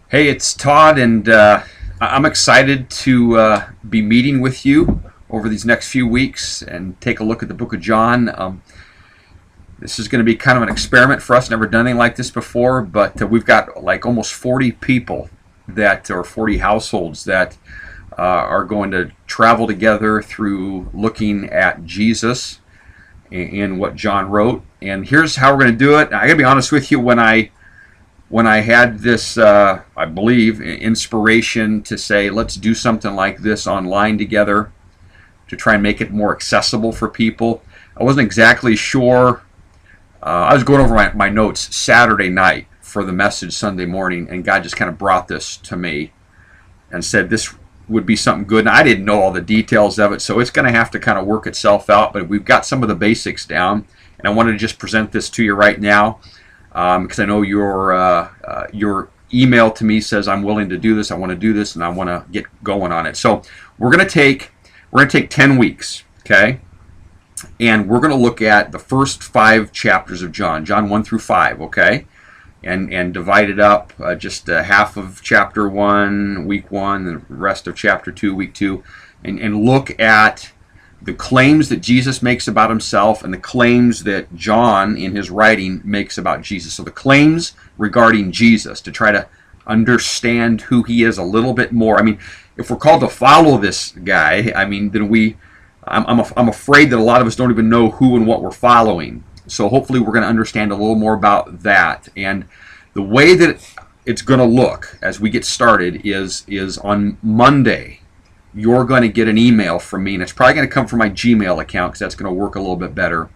Hey, it's Todd, and I'm excited to be meeting with you over these next few weeks and take a look at the book of John. This is going to be kind of an experiment for us. Never done anything like this before, but we've got like almost 40 people or 40 households that are going to travel together through looking at Jesus and what John wrote. And here's how we're going to do it. I got to be honest with you, when I had this, I believe, inspiration to say, let's do something like this online together to try and make it more accessible for people, I wasn't exactly sure. I was going over my notes Saturday night for the message Sunday morning, and God just kind of brought this to me and said this would be something good. And I didn't know all the details of it, so it's going to have to kind of work itself out, but we've got some of the basics down, and I wanted to just present this to you right now. Because I know your email to me says I'm willing to do this, I want to do this, and I want to get going on it. So we're going to take 10 weeks, okay, and we're going to look at the first 5 chapters of John 1 through 5, okay, and divide it up, just half of chapter 1, week 1, the rest of chapter 2, week 2, and look at the claims that Jesus makes about himself and the claims that John in his writing makes about Jesus. So the claims regarding Jesus, to try to understand who he is a little bit more. I mean, if we're called to follow this guy, I mean, then I'm afraid that a lot of us don't even know who and what we're following. So hopefully we're going to understand a little more about that. And the way that it's going to look as we get started is on Monday, you're going to get an email from me, and it's probably going to come from my Gmail account because that's going to work a little bit better.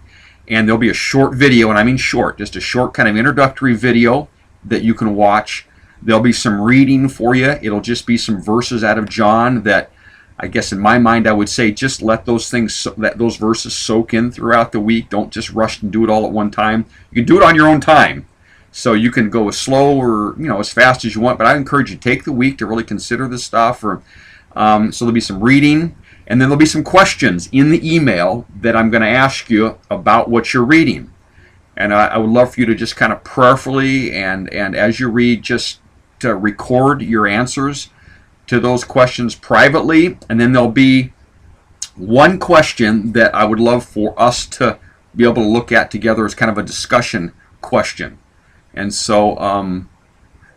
And there'll be a short video, and I mean short, just a short kind of introductory video that you can watch. There'll be some reading for you. It'll just be some verses out of John that I guess in my mind I would say just let those verses soak in throughout the week. Don't just rush and do it all at one time. You can do it on your own time. So you can go as slow or as fast as you want, but I encourage you to take the week to really consider this stuff. So there'll be some reading, and then there'll be some questions in the email that I'm going to ask you about what you're reading. And I would love for you to just kind of prayerfully and as you read, just to record your answers to those questions privately. And then there'll be one question that I would love for us to be able to look at together as kind of a discussion question. And so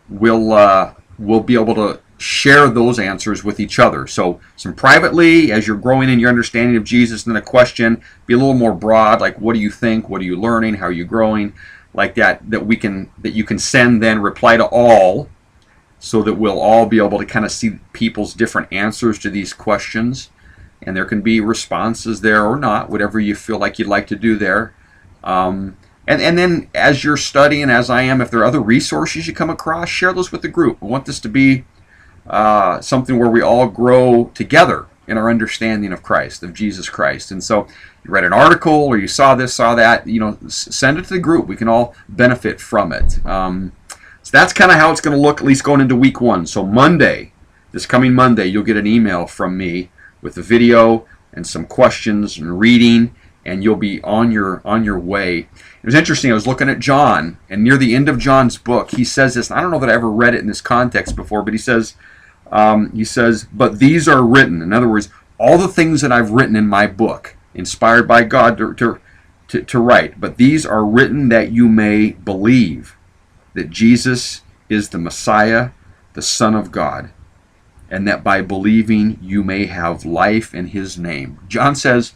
we'll be able to share those answers with each other. So some privately as you're growing in your understanding of Jesus, and then a question be a little more broad, like what do you think, what are you learning, how are you growing, like that you can send, then reply to all, so that we'll all be able to kind of see people's different answers to these questions, and there can be responses there or not, whatever you feel like you'd like to do there. And then as you're studying, as I am, if there are other resources you come across, share those with the group. I want this to be something where we all grow together in our understanding of Christ, of Jesus Christ. And so you read an article or you saw this, saw that, send it to the group. We can all benefit from it. So that's kind of how it's going to look, at least going into week 1. So this coming Monday, you'll get an email from me with a video and some questions and reading, and you'll be on your way. It was interesting. I was looking at John, and near the end of John's book, he says this. I don't know that I ever read it in this context before, but he says, but these are written. In other words, all the things that I've written in my book, inspired by God to write, but these are written that you may believe that Jesus is the Messiah, the Son of God, and that by believing you may have life in his name. John says,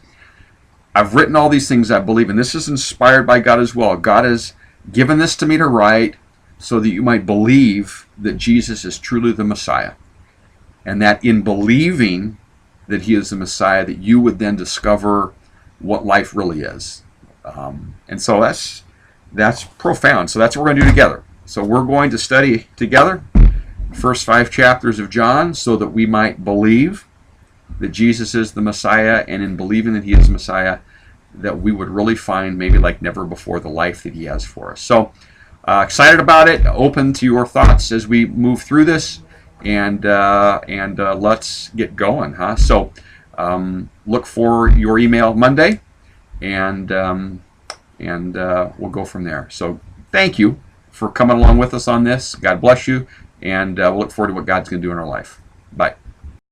I've written all these things I believe, and this is inspired by God as well. God has given this to me to write so that you might believe that Jesus is truly the Messiah, and that in believing that he is the Messiah, that you would then discover what life really is. And so that's profound. So that's what we're going to do together. So we're going to study together the first 5 chapters of John so that we might believe that Jesus is the Messiah, and in believing that he is Messiah, that we would really find, maybe like never before, the life that he has for us. So excited about it, open to your thoughts as we move through this, and let's get going, huh? So look for your email Monday, and we'll go from there. So thank you for coming along with us on this. God bless you. and we'll look forward to what God's going to do in our life. Bye.